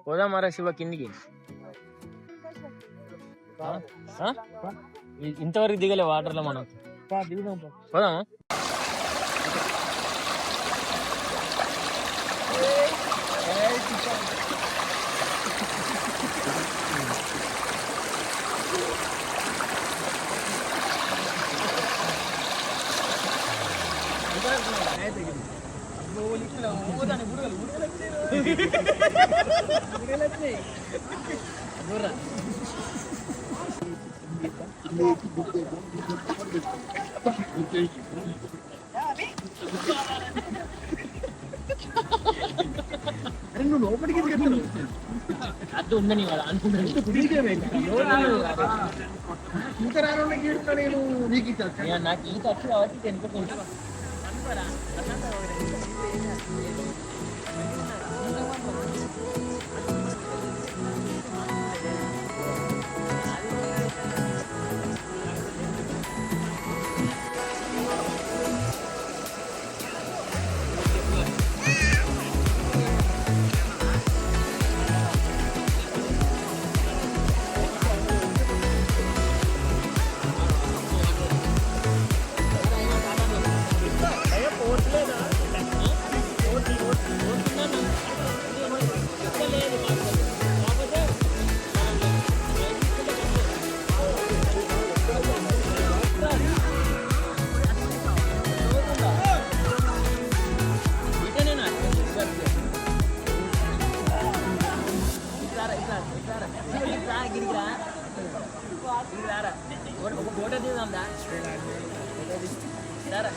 పోదాం మరా శివ కిందికి. ఇంతవరకు దిగలే వాటర్లో మనం. పోదామా? నువ్వు లోపలికి అది ఉందని ఇంకా రాను గీడుతా నేను నీకు నాకు ఈత వచ్చు కాబట్టి తెనుకుంటా.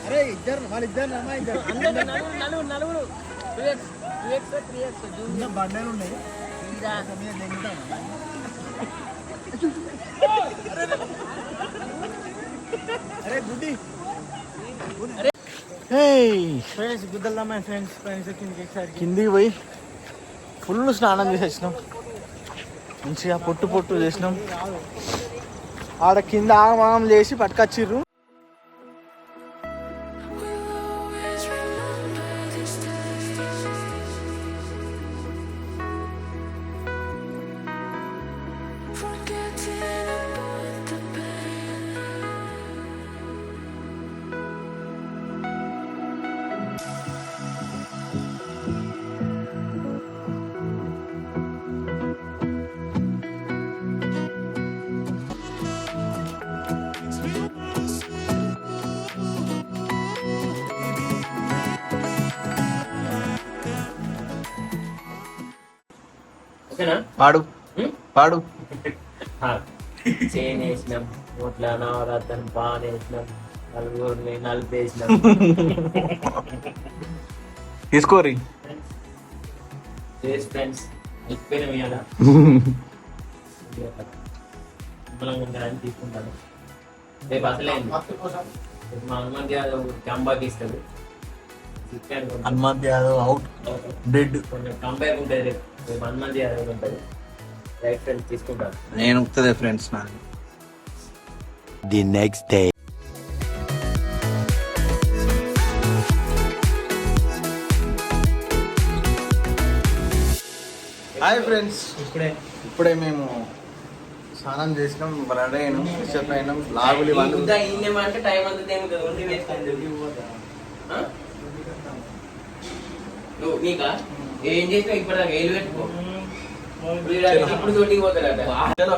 అరే ఇద్దరు వాళ్ళిద్దరు నలుగురు బండలు ఉన్నాయి. అరే గుడ్డి ఫ్రెండ్స్ గుద్దల్దామా ఫ్రెండ్స్ కిందికి పోయి ఫుల్ స్నానం చేసి వచ్చినాం. మంచిగా పొట్టు చేసినాం. ఆడ కింద ఆగమాగం చేసి పట్టుకొచ్చిర్రు. పాడు పాడు చేన్ వేసినాం, నోట్ల నవరత్నం పాన్ వేసినాం, నలుగురిని నలిపేసినాం. తీసుకోరి ఫ్రెండ్స్ ఎక్కిపోయినాం ఇవాళ. తీసుకుంటాను రేపు అసలేంది మా హనుమంత్ యాదవ్ కంబాకి ఇస్తాడు. Hanumanth Yadav out dead compare ఉంటుంది. రేపు హనుమంత్ యాదవ్ ఉంటుంది. రైట్ ఫ్రెండ్స్ తీసుకుంటాను. నేను ఉక్తదే ఫ్రెండ్స్ నాకు. The next day. Hi friends, ఇప్పుడే మేము స్నానం చేసినాం, రెడీ అయినాం, ఫ్రెషప్ అయినాం. లాగులి వాళ్ళు అంటే టైం అంతా నీకా ఏం చేసినా ఇప్పటిదాకా వేలు పెట్టుకో. ఇప్పుడు తోటికి పోతారట. చలో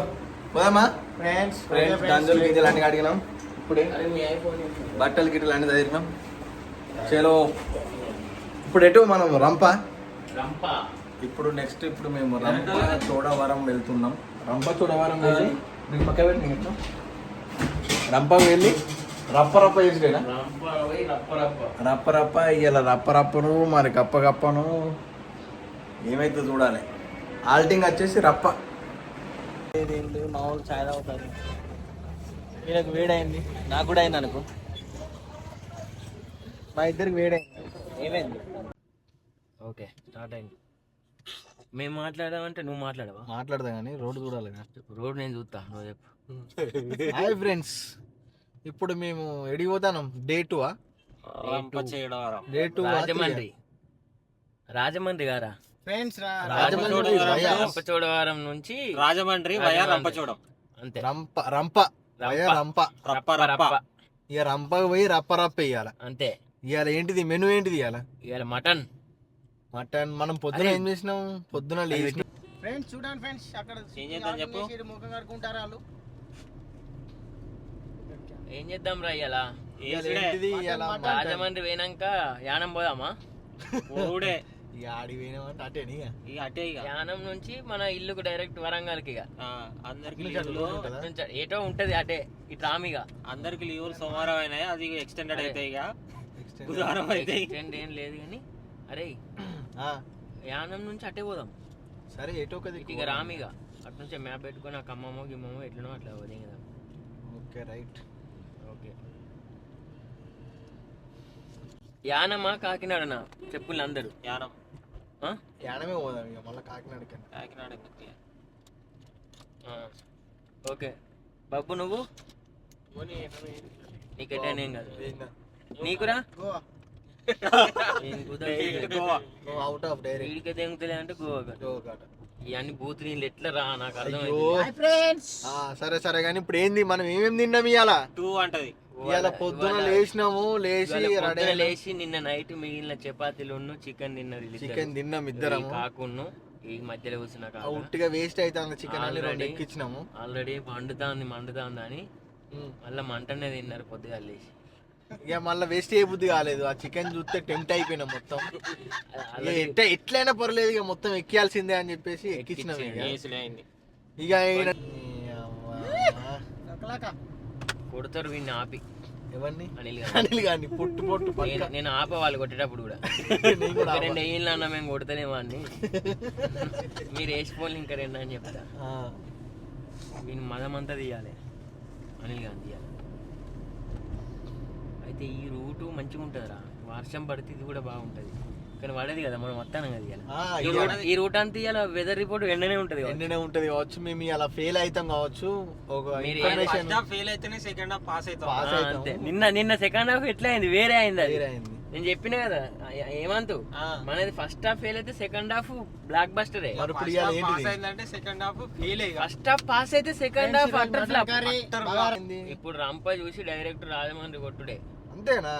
పోదామా ఫ్రెండ్స్. గంజలు గిజలు అన్ని అడిగినాం. ఇప్పుడే బట్టలు గిట్టలు అన్ని చదివినాం. చలో ఇప్పుడు ఎటు మనం రంప. ఇప్పుడు నెక్స్ట్ ఇప్పుడు మేము రంప చోడవరం వెళ్తున్నాం. రంప చోడవరం వెళ్ళి రంప వెళ్ళి రప్పరప్ప చేసినా రప్పరప్ప ఇవాళ రప్పరప్పను మరి కప్పను ఏమైతే చూడాలి. ఆల్టింగ్ వచ్చేసి రప్ప. మామూలు ఛాయ్ తాగుతాను. వీళ్ళకి వేడైంది, నాకు కూడా అయింది అనుకో. మా ఇద్దరికి వేడైంది. ఏమైంది? ఓకే స్టార్ట్ అయింది. మేము మాట్లాడామంటే నువ్వు మాట్లాడవా? మాట్లాడదా కానీ రోడ్డు చూడాలి. రోడ్ నేను చూస్తా, నువ్వు చెప్పు. హాయ్ ఫ్రెండ్స్, ఇప్పుడు మేము ఎడిగిపోతాం డే 2 డే 2 రాజమండ్రి గారా ఫ్రెండ్స్ రంపచోడవరం నుంచి రాజమండ్రి వయా రంపచోడం అంతే. రంప ఇక రంపకు పోయి రప్ప ఇయ్యాల అంతే. ఇవాళ ఏంటిది మెను ఏంటిది ఇవాళ మటన్ మనం పొద్దున ఏం చేసినాం పొద్దున లేచి ఫ్రెండ్స్ చూడండి ఫ్రెండ్స్ అక్కడ ఏం చేద్దాం చెప్పు. ముఖం కడుకుంటారు వాళ్ళు. ఏం చేద్దాం రా ఇవాళ? ఏంటిది ఇవాళ రాజమండ్రి పోయినాక యానం పోదామా? ఊడే ఆడికి పోయినామంటే అటేని ఇక అటే ఇక యానం నుంచి మన ఇల్లుకు డైరెక్ట్ వరంగల్కి ఇక అందరికి ఇల్లు లీవులు ఉంటుందా? నుంచి ఏటో ఉంటది అటే ఈ ట్రామిగా. అందరికి లీవులు సోమవారం అయినాయి, అది ఎక్స్టెండెడ్ అయితే ఇక బుధవారం అయితే ఎక్స్టెండ్ ఏం లేదు కానీ అరే యానం నుంచి అటే పోదాం. సరే ఎటో కదా ఇక రామిగా అటు నుంచి మ్యాప్ పెట్టుకొని ఆ కమ్మమో గిమ్మమో ఎట్లనో అట్లా పోదాం కదా. Okay right. ఓకే యానమా కాకినాడనా చెప్పులు అందరూ యానం యానమే పోదాం ఇక మళ్ళీ కాకినాడకి. కాకినాడ ఎందుకు ఇక? ఓకే బాబు నువ్వు నీకెటైనా ఏం కాదు నీకురా Goa Goa out of direct వీడికి తెంగుతలే అంటే గోవా ఇవన్నీ బూత్ నీళ్ళు ఎట్లా రా నాకు అయ్యో. అర్థమైంది. ఫ్రెండ్స్ సరే కానీ ఇప్పుడు ఏంది మనం ఏమేమి తిన్నాం ఇవాళ? 2 అంటది. ఇవాళ పొద్దున లేచినాము, లేచి పొద్దున లేచి నిన్న నైట్ మిగిలిన చపాతీలు చికెన్ తిన్నది చికెన్ తిన్నాం ఇద్దరము. కాకును ఈ మధ్యలో కూర్చున్నా కాక ఉట్టిగా వేస్ట్ అవుతుంది చికెన్ అని 2 ఎక్కిచ్చినాము. ఆల్రెడీ మండుతా అని మళ్ళీ మంటనే తిన్నారు పొద్దుగా లేచి. ఇక మళ్ళీ వేస్ట్ బుద్ధి కాలేదు, ఆ చికెన్ చూస్తే టెంప్ట్ అయిపోయినాం మొత్తం. ఎట్లయినా పర్లేదు ఇక మొత్తం ఎక్కియాల్సిందే అని చెప్పేసి ఎక్కించినాం. ఇక కొడతారు వీడిని ఆపి ఎవరిని? అనిల్ కానీ పొట్టు నేను ఆప వాళ్ళు కొట్టేటప్పుడు కూడా ఇంకా 2 వేయాలి అన్న మేము కొడతానేమో అని మీరు వేసిపోవాలి ఇంకా 2 అని చెప్తా. వీని మదం అంతా తీయాలి అనిల్ గాని తీయాలి. అయితే ఈ రూటు మంచిగా ఉంటుందిరా, వర్షం పడితే ఇది కూడా బాగుంటది కానీ పడేది కదా మనం వస్తాను కదా ఇవాళ. ఈ రూట్ అంతా ఇవాళ వెదర్ రిపోర్ట్ ఎండనే ఉంటది కావచ్చు. మేము అలా ఫెయిల్ అవుతాం కావచ్చు. ఫెయిల్ అయితేనే సెకండ్ హాఫ్ పాస్ అవుతాం. అంతే. నిన్న సెకండ్ హాఫ్ ఎట్లా అయింది, వేరే అయింది అది. నేను చెప్పిన కదా ఏమంతు మనది ఫస్ట్ హాఫ్ ఫెయిల్ అయితే second half block buster. Second half fail first half pass అయితే సెకండ్ హాఫ్ అట్టర్ ఫ్లాప్. ఇప్పుడు రంప చూసి డైరెక్ట్ రాజమండ్రి కొట్టుడే అంతేనా?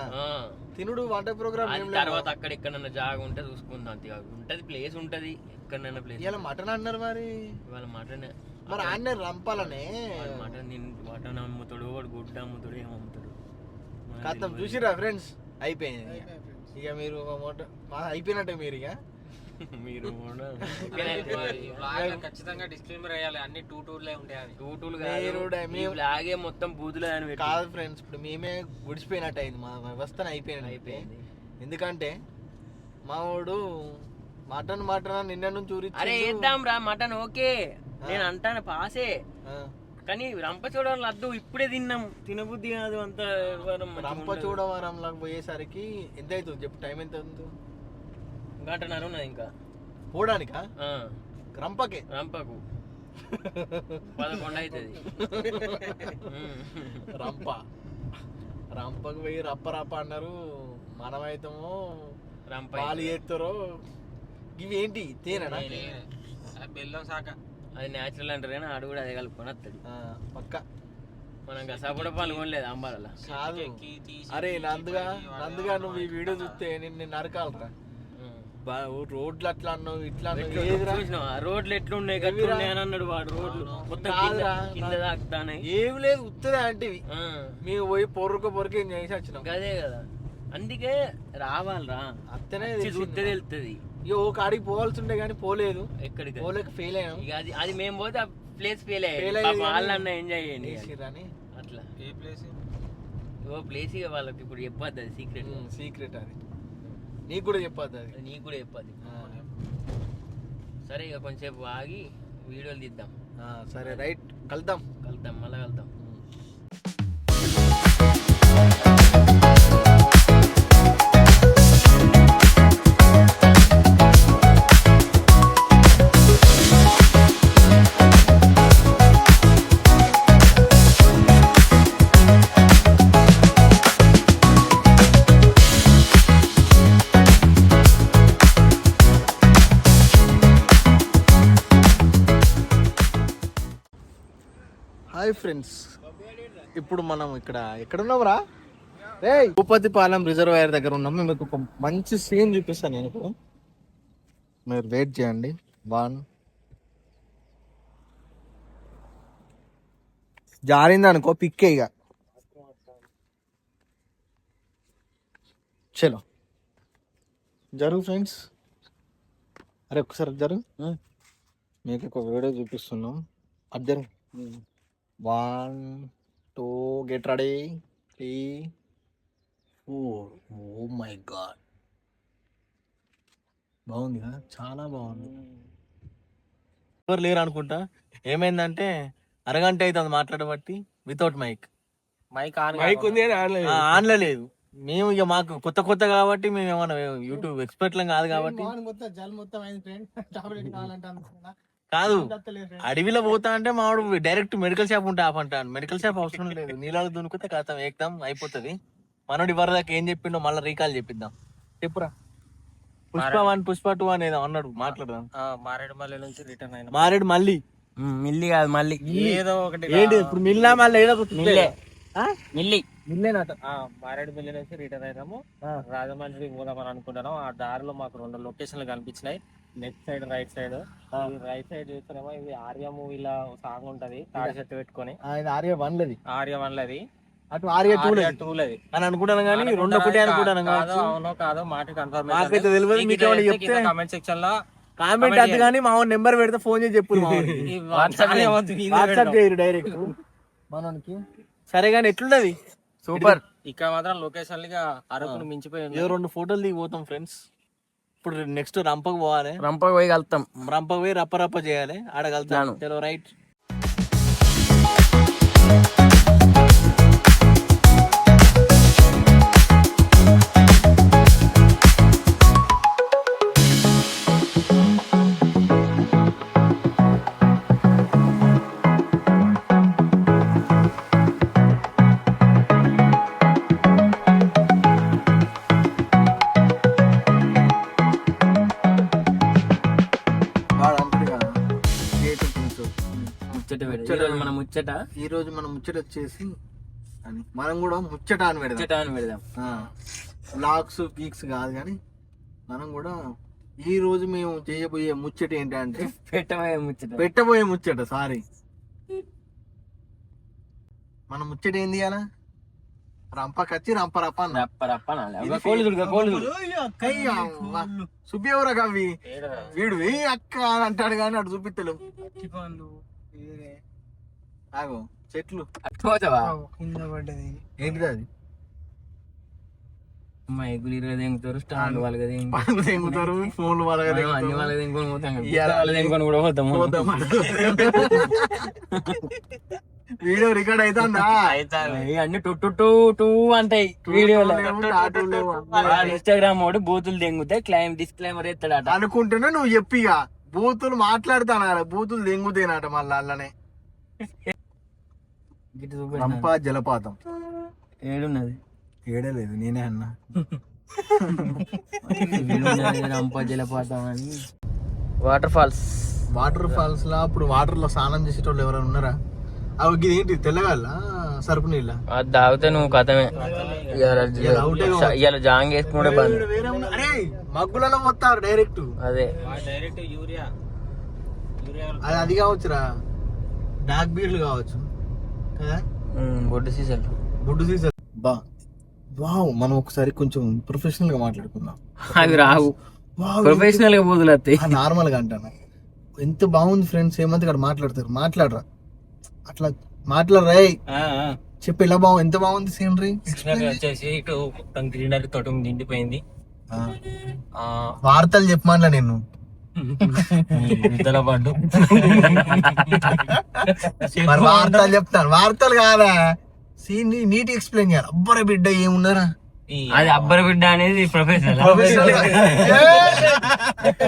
తినుడు వంట ప్రోగ్రామ్ తర్వాత అక్కడ ఎక్కడన్నా జాగా ఉంటే చూసుకుందాం. అంతే ఉంటది, ప్లేస్ ఉంటది ఎక్కడన్నా ప్లేస్. ఇలా మటన్ అన్నారు మరి ఇవాళ మటన్ మరి ఆడనే రంపాలనే మటన్ అమ్ముతాడు, వాడు గుడ్డ అమ్ముతాడు, ఏమమ్ముతాడు కాస్త చూసిరా ఫ్రెండ్స్. అయిపోయింది ఇక మీరు అయిపోయినట్టే మీరు ఇక మీరు ఖచ్చితంగా డిస్క్లైమర్ వేయాలి, అన్ని 2 టూర్లే ఉంటాయి. 2 టూలు లాగే మొత్తం బూతులు అని కాదు ఫ్రెండ్స్. ఇప్పుడు మేమే గుడిచిపోయినట్టు అయింది, మా వ్యవస్థ అయిపోయింది. ఎందుకంటే మా వాడు మటన్ నిన్న నుంచి అరే వేద్దాం రా మటన్. ఓకే నేను అంటాను పాసే, కానీ రంపచోడవరం లడ్డు ఇప్పుడే తిన్నాం, తినబుద్ధి కాదు అంత. రంపచోడవరంలోకి పోయేసరికి ఎంత అవుతుంది చెప్పు? టైం ఎంత అవుతుంది? 1.5 గంట ఉన్నది ఇంకా పోవడానికా? రంపకు 11 అవుతుంది. రంపకు పోయి రప్ప అన్నారు. మనమైతేమో పాలు చేస్తారో ఇవి ఏంటి తేనా? బెల్లం శాఖ అది న్యాచురల్ అంటారు కానీ ఆడు కూడా అదే కలుపుకొని వస్తాడు పక్క. మనం గసాపూడ పాలు కొనలేదు అంబాల కాదు. అరే నందుగా నువ్వు ఈ వీడియో చూస్తే నిన్ను నరకాలరా. రోడ్లు అట్లా అన్నావు ఇట్లా రోడ్లు ఎట్లున్నాయి కట్టున్నాయి అని అన్నాడు వాడు. రోడ్లు మొత్తం కింద తాకుతానే ఏమి లేదు ఉత్తదే అంటే మేము పోయి పొరక ఏం చేసి వచ్చినాం. అదే కదా, అందుకే రావాలరా అత్తనే చూస్తే తెలుస్తుంది. ఓ కాడికి పోవాల్సి ఉండే కానీ పోలేదు. ఎక్కడికి పోలేక ఫెయిల్ అయ్యాం. అది మేము పోతే ఆ ప్లేస్ ఫెయిల్ అయ్యాయి, వాళ్ళన్న ఎంజాయ్ చేయండి అట్లా. ఏ ప్లేస్? ప్లేస్ ఇక వాళ్ళకి ఇప్పుడు చెప్పొద్దు, అది సీక్రెట్ అది. నీకు కూడా చెప్పొద్దు, అది నీకు కూడా చెప్పొద్దు. సరే ఇక కొంచెంసేపు ఆగి వీడియోలు తీద్దాం. సరే రైట్, కలుద్దాం మళ్ళీ కలుద్దాం. ఫ్రెండ్స్, ఇప్పుడు మనం ఎక్కడ ఉన్నాం రా రే? భూపతిపాలెం రిజర్వాయర్ దగ్గర ఉన్నాం. మీకు ఒక మంచి సీన్ చూపిస్తాను నేను ఇప్పుడు, మీరు వెయిట్ చేయండి. జారింది అనుకో పిక్కే ఇక. చలో జరుగు ఫ్రెండ్స్. అరే ఒకసారి జరుగు, మీకు ఒక వీడియో చూపిస్తున్నాం. అది జరుగు. 1 2 get ready 3 4. Oh my God, బాగుంది కదా, చాలా బాగుంది. ఎవరు లేరు అనుకుంటా. ఏమైందంటే అరగంట అవుతుంది మాట్లాడబట్టి వితౌట్ మైక్. మైక్ ఉంది ఆన్లో లేదు. మేము ఇక మాకు కొత్త కాబట్టి మేము ఏమన్నా యూట్యూబ్ ఎక్స్పర్ట్లం కాదు కాబట్టి. కాదు, అడవిలో పోతా అంటే మావాడు డైరెక్ట్ మెడికల్ షాప్ ఉంటే ఆఫ్ అంటాను. మెడికల్ షాప్ అవసరం లేదు, నీళ్ళలో దునుకుతే కథం ఏకదం అయిపోతుంది. మనోడి వరదాకా ఏం చెప్పిండో మళ్ళీ రీకాల్ చెప్పిద్దాం. చెప్పురా. పుష్ప 1 పుష్ప 2 అనేది అన్నాడు, మాట్లాడదాం. మారేడుమల్లి నుంచి రిటర్న్ అయినా. మారేడు మళ్ళీ మిల్లి కాదు మళ్ళీ ఏదో ఒకటి ఏంటి ఇప్పుడు మిల్లా మళ్ళీ ఏదో ఒకటి మిల్లే మిల్లి మిల్లేనట. మారేడుమల్లి నుంచి రిటర్న్ అయినాము. రాజమండ్రి పోదామని అనుకుంటున్నాం. ఆ దారిలో మాకు 2 లొకేషన్లు కనిపించినాయి, left side right side. Right side చూస్తేనేమో ఇది ఆర్య మూవీలో సాంగ్ ఉంటది, తాడి చెట్టు పెట్టుకొని. ఆర్య 1 ఆర్య 1 అటు ఆర్య 2 అని అని అనుకుంటాను కానీ 2 ఒకటే అనుకుంటాను. అవునో కాదో మాట కన్ఫర్మ్ నాకైతే తెలియదు. మీకు చెప్తే కామెంట్ సెక్షన్ లో కామెంట్ అది కానీ మా నెంబర్ పెడితే ఫోన్ చేసి చెప్పు. వాట్సాప్ చేయరు డైరెక్ట్ మనకి. సరే కానీ ఎట్లున్నది? సూపర్. ఇక్కడ మాత్రం లొకేషన్ అరకును మించిపోయింది. 2 ఫోటోలు దిగిపోతాం ఫ్రెండ్స్. ఇప్పుడు నెక్స్ట్ రంపకు పోవాలి. రంపకు పోయి కలుతాం. రంపకు పోయి రప్ప చేయాలి, ఆడ కలుతాను. చలో రైట్. ఈ రోజు మన ముచ్చట వచ్చేసి మనం కూడా ముచ్చట అని పెడదాం. బ్లాగ్స్ పీక్స్ కాదు కానీ మనం కూడా ఈ రోజు మేము చేయబోయే ముచ్చట ఏంటంటే పెట్టబోయే ముచ్చట. సారీ, మన ముచ్చట ఏంది అలా రంపకచ్చి రంపరప్ప సుబ్బివరా కవి వీడు అక్క అని అంటాడు కానీ అటు చూపిస్తలేవు. ఆగో చెట్లు కింద పడ్డది. ఏంటిది అది? తెంగుతారు, స్టాండ్ వాళ్ళకి తెంగుతారు, ఫోన్లు వాళ్ళకి అన్ని వాళ్ళకి తెంగుకొని పోతాం, తెంగుకొని కూడా పోతాము. వీడియో రికార్డ్ అవుతుందా? అన్ని టూ అంటాయి వీడియోలో. ఇన్స్టాగ్రామ్ వాడు బూతులు తెంగుతాయి, డిస్క్లైమర్ ఎత్తాడట అనుకుంటున్నా. నువ్వు చెప్పిగా బూతులు మాట్లాడుతానా, బూతులు తెంగుతేనట మళ్ళీ అల్లనే. రంప జలపాతం ఏడున్నది? ఏడలేదు, నేనే అన్నా. రంప జలపాతం అని. వాటర్ ఫాల్స్ లా అప్పుడు వాటర్ లో స్నానం చేసేటోళ్ళు ఎవరైనా ఉన్నారా? అవి ఏంటి తెల్లగాళ్ళ సరుపు నీళ్ళ? అది తాగితే నువ్వు కథమే. ఇలా జాంగ్ వేసుకుంటే బంద్. అరే మగ్గులలో పోతారు డైరెక్ట్. అదే డైరెక్ట్ యూరియా అది కావచ్చురా, డార్క్ బీర్లు కావచ్చు కదా, బొడ్డు సీసాలు. వావ్, మనం ఒకసారి కొంచెం ప్రొఫెషనల్ గా మాట్లాడుకుందాం. అవి రావు, ప్రొఫెషనల్ గా బూతులు వస్తాయి. నార్మల్ గా అంటాను. ఎంత బాగుంది ఫ్రెండ్స్, ఏమంతా ఇక్కడ మాట్లాడరా అట్లా మాట్లాడరా. చెప్పు ఎలా బాగుంది, ఎంత బాగుంది సీనరీ. వచ్చేసి ఇటు మొత్తం గ్రీనరీ తోట నిండిపోయింది. వార్తలు చెప్పమన్నా నేను పడ్డు వార్తలు చెప్తాను. వార్తలు కాదా, సీన్ నీట్ ఎక్స్ప్లెయిన్ చేయాలి. అబ్బర బిడ్డ ఏమున్నారా, అది అబ్బర బిడ్డ అనేది ప్రొఫెషనల్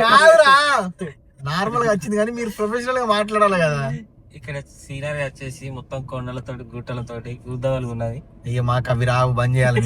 కాదురా, నార్మల్ గా వచ్చింది కానీ మీరు ప్రొఫెషనల్ గా మాట్లాడాలి కదా. ఇక్కడ సీనరీ వచ్చేసి మొత్తం కొండలతోటి గుట్టలతోటి గుద్దవలు ఉన్నది. అయ్యో మాకు అవి రావు, బంద్ చేయాలి.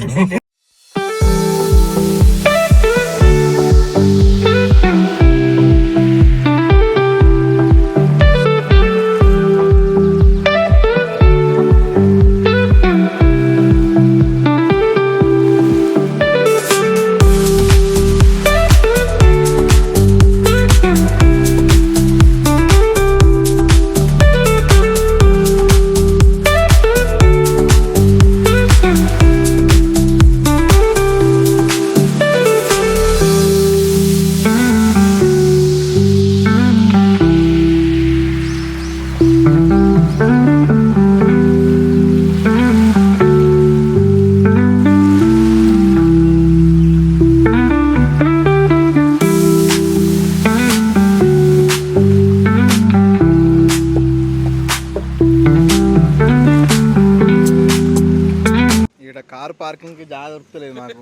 కారు పార్కింగ్కి జాగా దొరుకుతలేదు మాకు.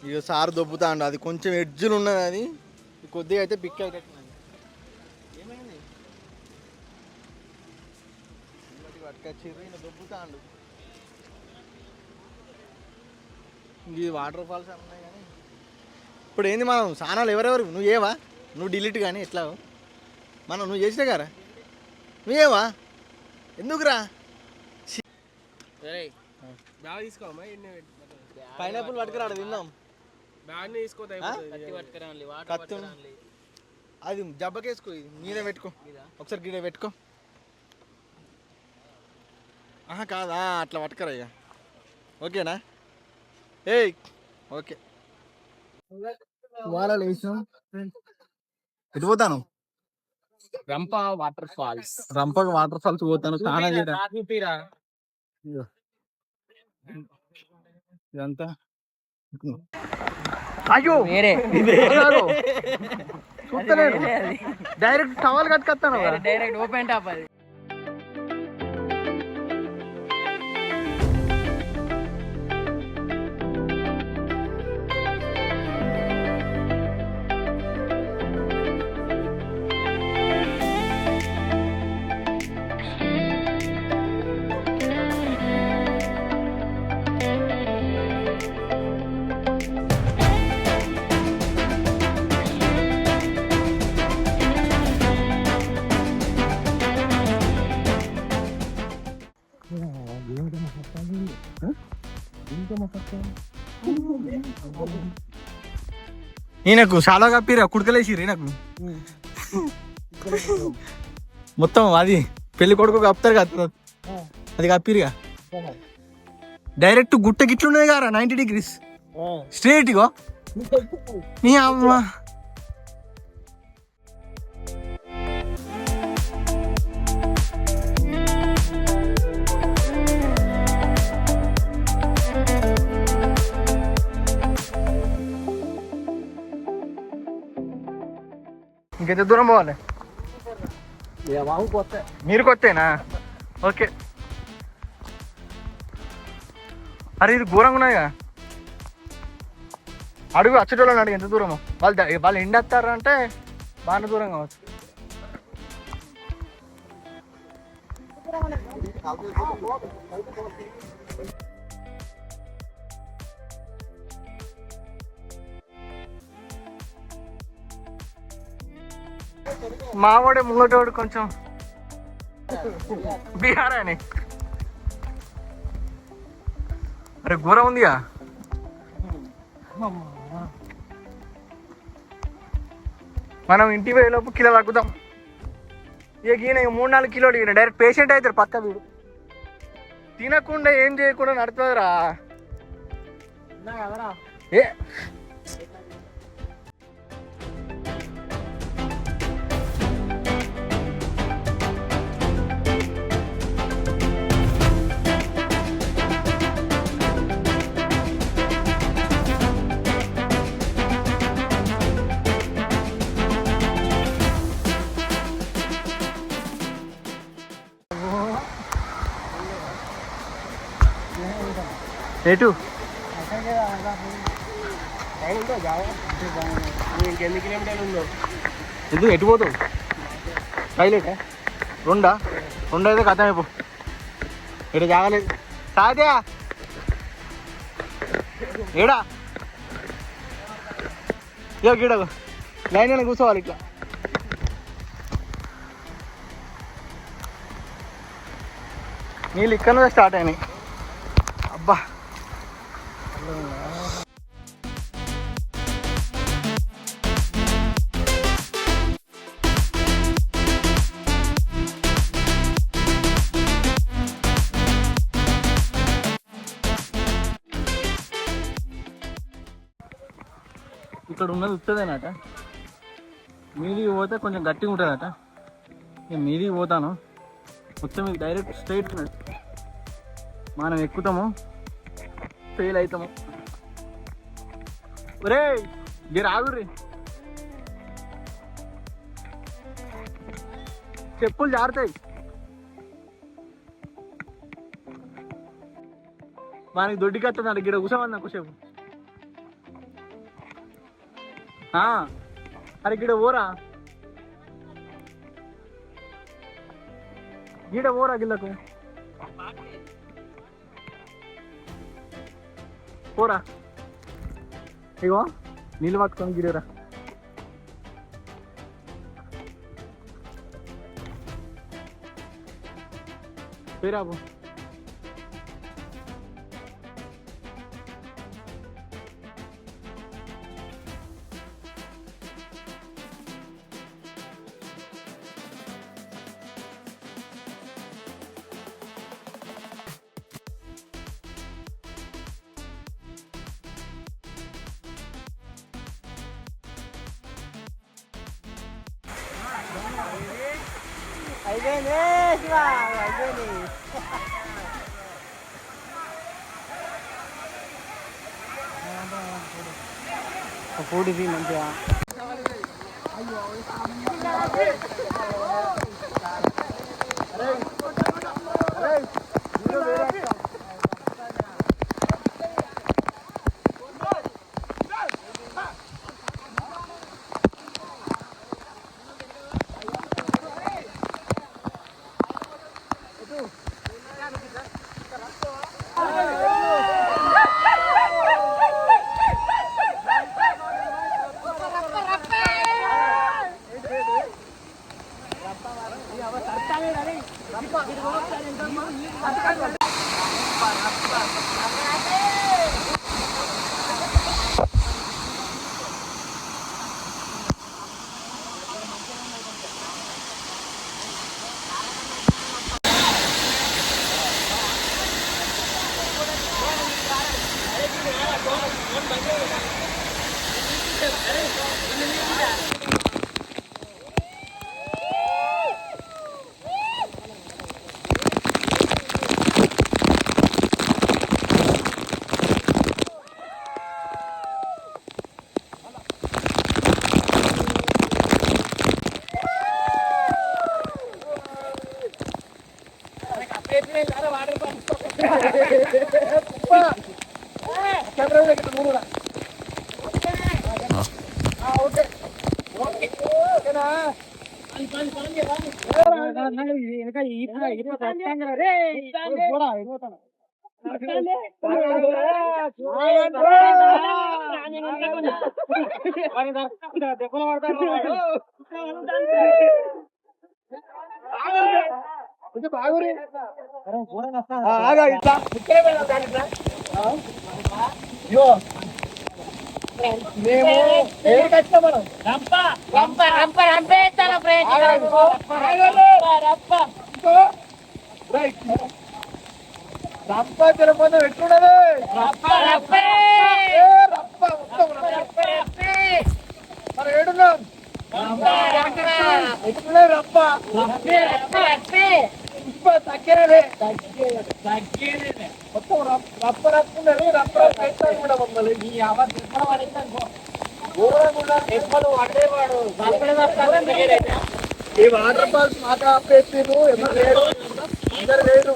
ఇక సారు దొబ్బుతా అండి, అది కొంచెం ఎడ్జులు ఉన్నది, అది కొద్దిగా అయితే పిక్ అయితే ఏమైంది పట్టుకొచ్చిర్రు, ఈయన దొబ్బుతా అండు. ఇది వాటర్ ఫాల్స్ ఉన్నాయి కానీ ఇప్పుడు ఏంది మనం స్నానాలు ఎవరెవరు, నువ్వు ఏవా, నువ్వు డిలీట్ కానీ ఎట్లా మనం నువ్వు చేసినా కారా, నువ్వేవా ఎందుకురా? బ్యాగ్ తీసుకోమా, పైనాపిల్ పట్టుకురాడు తిందాం. బ్యాగ్ తీసుకోతే కత్తి అది జబ్బకేసుకో, ఇది మీదే పెట్టుకో, ఒకసారి గిడే పెట్టుకో. ఆహా కాదా, అట్లా పట్టుకరా ఇక. ఓకేనా? ఏయ్ ఓకే. వాళ్ళ లేచినాం, ఎటు పోతాను? Rampa waterfalls. రంపకు వాటర్ ఫాల్స్ పోతాను, స్నానం చేయడం. ఇదంతా అయ్యో వేరే చూస్తలేడు, డైరెక్ట్ టవల్ కట్టుకొస్తాను. డైరెక్ట్ ఓపెన్ టాప్ అది. ఈయనకు చాలా కప్పిరా, కుడకలేసిర్రు ఈయనకు మొత్తం. అది పెళ్లి కొడుకు కప్పుతారు కదా, అది కప్పిరిగా. డైరెక్ట్ గుట్ట గిట్లున్నది కదా 90 degrees స్ట్రేట్. ఇగో నీ అమ్మ, ఇంకెంత దూరం పోవాలి? మీరు కొత్తేనా? ఓకే. అరే ఇది ఘోరంగా ఉన్నాయిగా, అడుగు అచ్చటోళ్ళని అడుగు ఎంత దూరమో. వాళ్ళు ఎండేస్తారా అంటే బాగా దూరం కావచ్చు. మావాడే ముంగటోడు కొంచెం బీహార్ అని. అరే ఘోరం ఉందిగా. మనం ఇంటి పోయేలోపు కిలో తగ్గుతాం. ఇక ఈయన 3-4 కిలోలు ఈయన డైరెక్ట్ పేషెంట్ అవుతారు పక్క. వీడు తినకుండా ఏం చేయకుండా నడుతుందిరా. ఏ ఎటు ఇంకెన్ని కిలోమీటర్లు ఉందో? ఎందుకు ఎటు పోతావు? టైలెట్ రెండా అయితే కథ అయిపో. ఇటు జాగలేదు. తాతే ఏడా ఇక గీడ లైన్ అయినా కూర్చోవాలి ఇట్లా. నీళ్ళు ఇక్కడ నుంచే స్టార్ట్ అయినాయి. అబ్బా ఇక్కడ ఉన్నది ఉత్తదేనట, మీదికి పోతే కొంచెం గట్టిగా ఉంటుందట. నేను మీదికి పోతాను, మొత్తం ఇది డైరెక్ట్ స్ట్రైట్ ఉన్నది. మనం ఎక్కుతాము, ఫెయిల్ అవుతాము. ఒరే మీరు ఆగుర్రి, చెప్పులు జారుతాయి. మనకి దొడ్డికి వస్తుంది గిడ కూర్చోమన్నా కూర్చోపు అరే గిడ ఓరా గిడ ఓరా గిళ్ళకు పోరా ఇగో నీళ్ళు పట్టుకొని గిడరా పేరాబు అయిపోయింది శివ అయిపోయింది కూడిది మంచిగా ఈ వాటర్ ఫాల్స్ మాట ఆపేసారు లేదు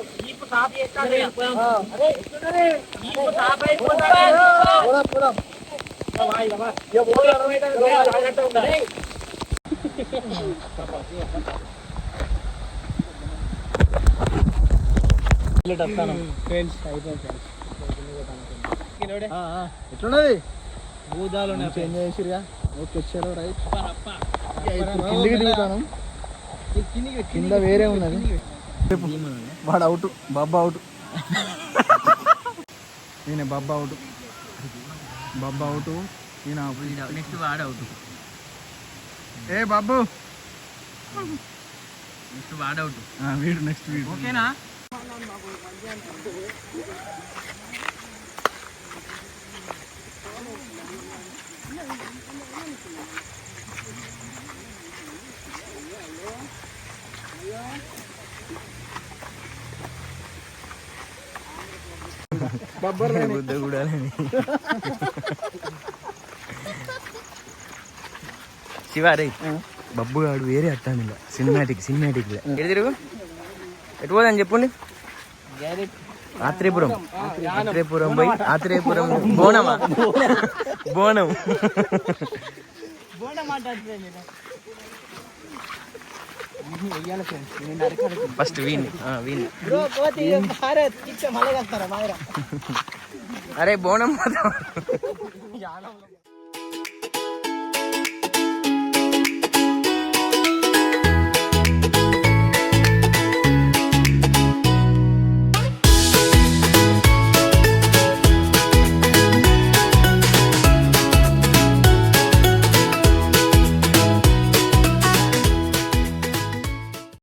ఎట్లున్నది భూదాలు ఎంజాయ్ చేసిరుగా ఓకే వచ్చారు రైట్ కిందికి దిగుతాను కింద వేరే ఉన్నది వాడు అవుట్ బాబా అవుట్ ఈయన బాబా అవుట్ బాబా అవుట్ ఈయన నెక్స్ట్ వాడు అవుట్ ఏ బాబు నెక్స్ట్ వాడు అవుట్ వీడు నెక్స్ట్ వీడు ఓకేనా శివారే బబ్బుగాడు వేరే అట్టాను సినిమాటిక్ ఎటు తిరుగు ఎటు పోదని చెప్పండి ఆత్రేయపురం పోయి ఆత్రేయపురం బోనమా బోనం ఫస్ట్ వీన్ అరే బోనం